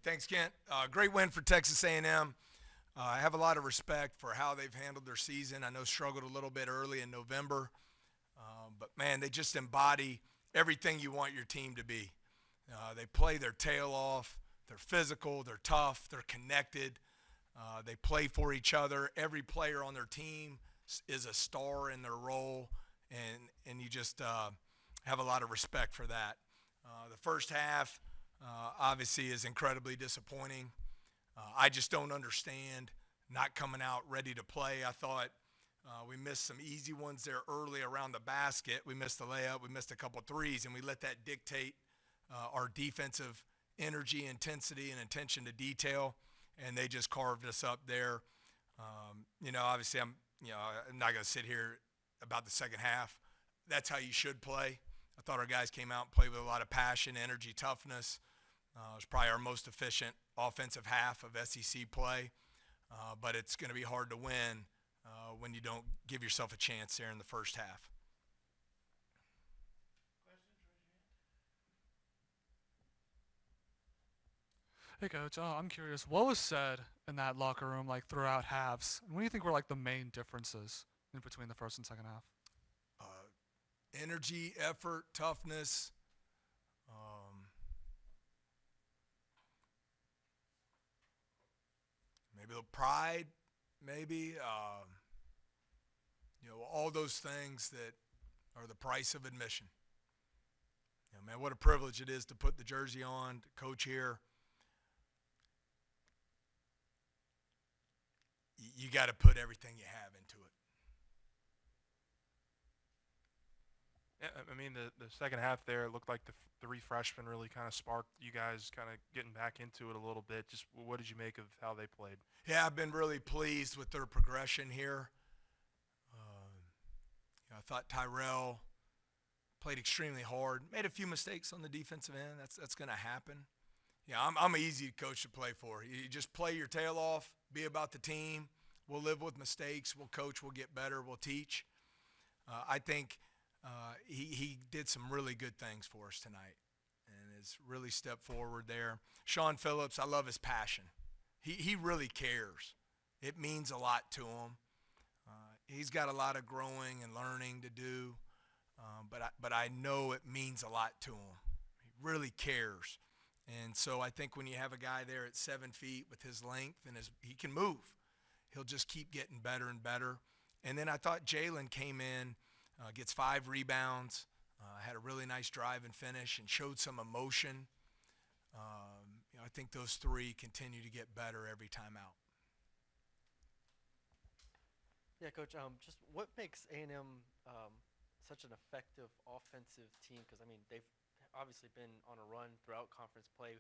Thanks, Kent. Great win for Texas A&M. I have a lot of respect for how they've handled their season. I know struggled a little bit early in November, but man, they just embody everything you want your team to be. They play their tail off. They're physical. They're tough. They're connected. They play for each other. Every player on their team is a star in their role, and you just have a lot of respect for that. The first half obviously is incredibly disappointing. I just don't understand not coming out ready to play. I thought we missed some easy ones there early around the basket. We missed the layup. We missed a couple threes, and we let that dictate our defensive energy, intensity, and attention to detail, and they just carved us up there. Obviously I'm not going to sit here about the second half. That's how you should play. I thought our guys came out and played with a lot of passion, energy, toughness. It was probably our most efficient offensive half of SEC play, but it's going to be hard to win when you don't give yourself a chance there in the first half. Hey coach, I'm curious, what was said in that locker room like throughout halves? And what do you think were like the main differences in between the first and second half? Energy, effort, toughness, maybe a little pride, maybe. All those things that are the price of admission. Man, what a privilege it is to put the jersey on, to coach here. You got to put everything you have into it. Yeah, I mean the second half there, it looked like the three freshmen really kind of sparked you guys kind of getting back into it a little bit. Just what did you make of how they played? Yeah, I've been really pleased with their progression here. I thought Tyrell played extremely hard, made a few mistakes on the defensive end. That's going to happen. Yeah, I'm an easy coach to play for. You just play your tail off, be about the team. We'll live with mistakes. We'll coach. We'll get better. We'll teach. I think he did some really good things for us tonight and has really stepped forward there. Sean Phillips, I love his passion. He really cares. It means a lot to him. He's got a lot of growing and learning to do, but I know it means a lot to him. He really cares. And so I think when you have a guy there at 7 feet with his length and he can move, he'll just keep getting better and better. And then I thought Jalen came in, gets 5 rebounds, had a really nice drive and finish, and showed some emotion. I think those 3 continue to get better every time out. Yeah, Coach. Just what makes A&M such an effective offensive team? Because I mean, they've obviously been on a run throughout conference play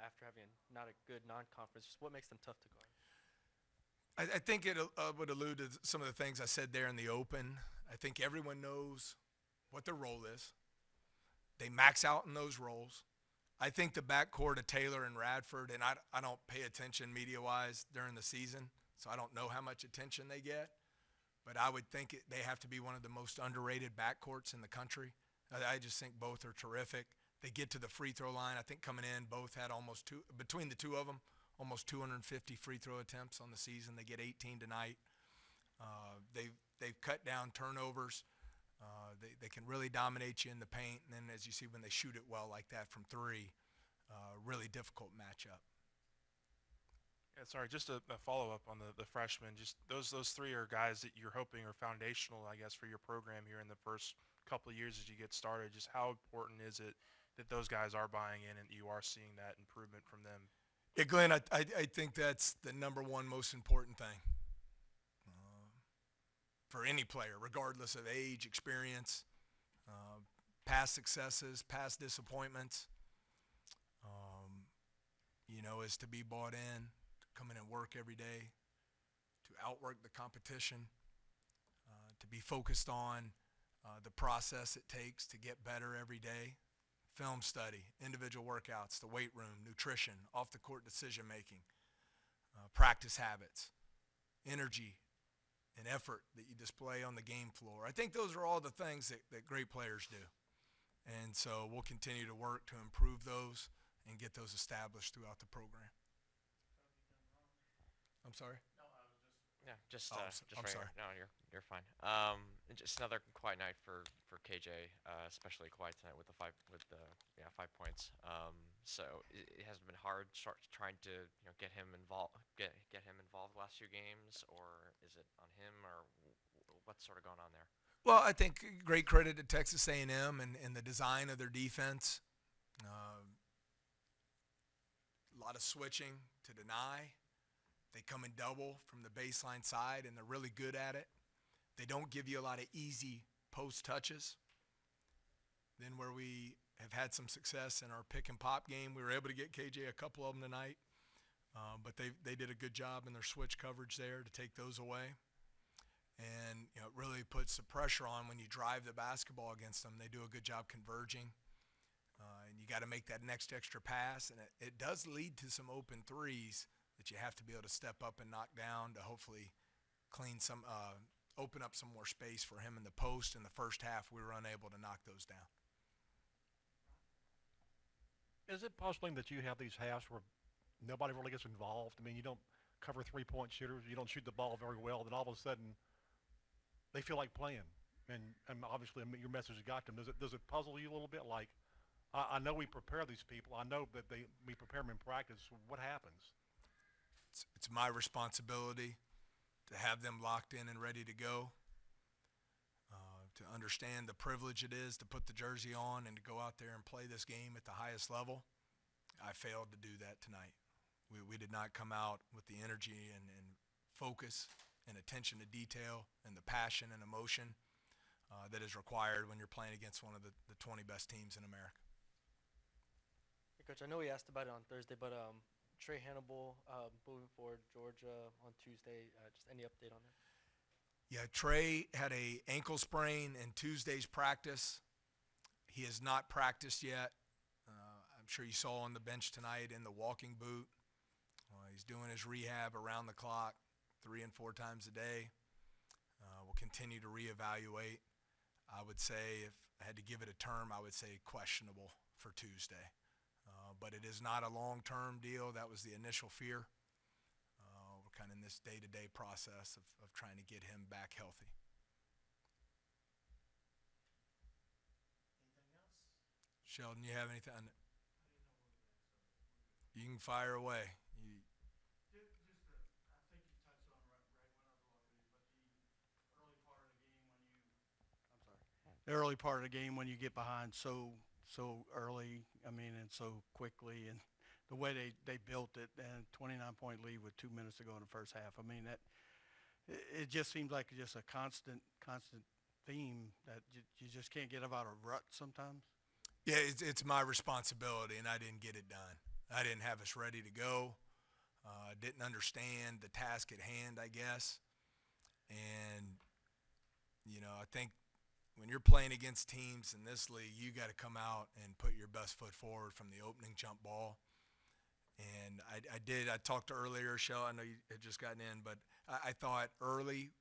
after having not a good non-conference. Just what makes them tough to guard? I think it would allude to some of the things I said there in the open. I think everyone knows what their role is. They max out in those roles. I think the backcourt of Taylor and Radford, and I don't pay attention media-wise during the season, so I don't know how much attention they get, but I would think they have to be one of the most underrated backcourts in the country. I just think both are terrific. They get to the free throw line. I think coming in, both had almost between the two of them, almost 250 free throw attempts on the season. They get 18 tonight. They've cut down turnovers. They can really dominate you in the paint, and then as you see when they shoot it well like that from 3, really difficult matchup. Yeah, sorry, just a follow-up on the freshmen. Just those 3 are guys that you're hoping are foundational, I guess, for your program here in the first couple of years as you get started. Just how important is it that those guys are buying in and you are seeing that improvement from them? Yeah, Glenn, I think that's the number one most important thing for any player, regardless of age, experience, past successes, past disappointments, is to be bought in, to come in and work every day, to outwork the competition, to be focused on the process it takes to get better every day, film study, individual workouts, the weight room, nutrition, off-the-court decision-making, practice habits, energy, and effort that you display on the game floor. I think those are all the things that great players do. And so we'll continue to work to improve those and get those established throughout the program. I'm sorry? Yeah, just Oh, just I'm right sorry. here. No, you're fine. And just another quiet night for KJ, especially quiet tonight with the 5 points. So it hasn't been hard trying to get him involved, get him involved the last few games, or is it on him, or what's sort of going on there? Well, I think great credit to Texas A&M and the design of their defense. A lot of switching to deny. They come in double from the baseline side, and they're really good at it. They don't give you a lot of easy post touches. Then where we have had some success in our pick and pop game, we were able to get KJ a couple of them tonight. But they did a good job in their switch coverage there to take those away. And it really puts the pressure on when you drive the basketball against them. They do a good job converging. And you got to make that next extra pass. And it does lead to some open threes that you have to be able to step up and knock down to hopefully open up some more space for him in the post. In the first half, we were unable to knock those down. Is it possible that you have these halves where nobody really gets involved? I mean, you don't cover three-point shooters, you don't shoot the ball very well, then all of a sudden they feel like playing. And obviously, your message has got them. Does it puzzle you a little bit? Like, I know we prepare these people. I know that we prepare them in practice. What happens? It's my responsibility to have them locked in and ready to go, to understand the privilege it is to put the jersey on and to go out there and play this game at the highest level. I failed to do that tonight. We did not come out with the energy and focus and attention to detail and the passion and emotion that is required when you're playing against one of the 20 best teams in America. Hey, Coach, I know we asked about it on Thursday, but Trey Hannibal moving forward, Georgia on Tuesday. Just any update on that? Yeah, Trey had a ankle sprain in Tuesday's practice. He has not practiced yet. I'm sure you saw on the bench tonight in the walking boot. He's doing his rehab around the clock, 3 and 4 times a day. We'll continue to reevaluate. I would say, if I had to give it a term, I would say questionable for Tuesday. But it is not a long-term deal. That was the initial fear. We're kind of in this day-to-day process of trying to get him back healthy. Anything else? Sheldon, you have anything? You can fire away. I think you touched on right when I was looking at it, but the early part of the game when the early part of the game when you get behind so early, and so quickly, and the way they built it, and 29-point lead with 2 minutes to go in the first half. That it just seems like just a constant theme that you just can't get out of rut sometimes. Yeah, it's my responsibility, and I didn't get it done. I didn't have us ready to go. Didn't understand the task at hand, I guess. And, I think when you're playing against teams in this league, you got to come out and put your best foot forward from the opening jump ball. And I did. I talked earlier, Shell. I know you had just gotten in, but I thought early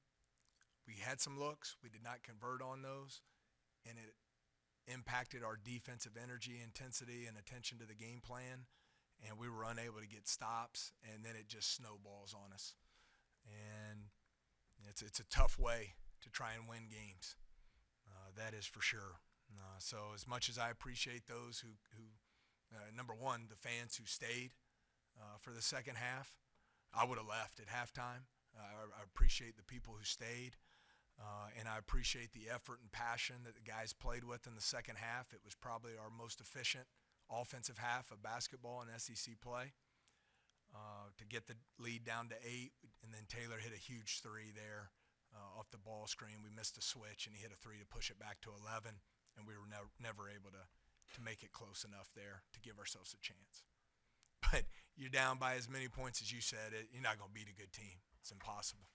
we had some looks. We did not convert on those, and it impacted our defensive energy, intensity, and attention to the game plan. And we were unable to get stops, and then it just snowballs on us. And it's a tough way to try and win games. That is for sure. So as much as I appreciate those who number one, the fans who stayed for the second half, I would have left at halftime. I appreciate the people who stayed, and I appreciate the effort and passion that the guys played with in the second half. It was probably our most efficient offensive half of basketball in SEC play. To get the lead down to 8, and then Taylor hit a huge 3 there off the ball screen. We missed a switch, and he hit a 3 to push it back to 11, and we were never able to make it close enough there to give ourselves a chance. But you're down by as many points as you said, you're not going to beat a good team. It's impossible.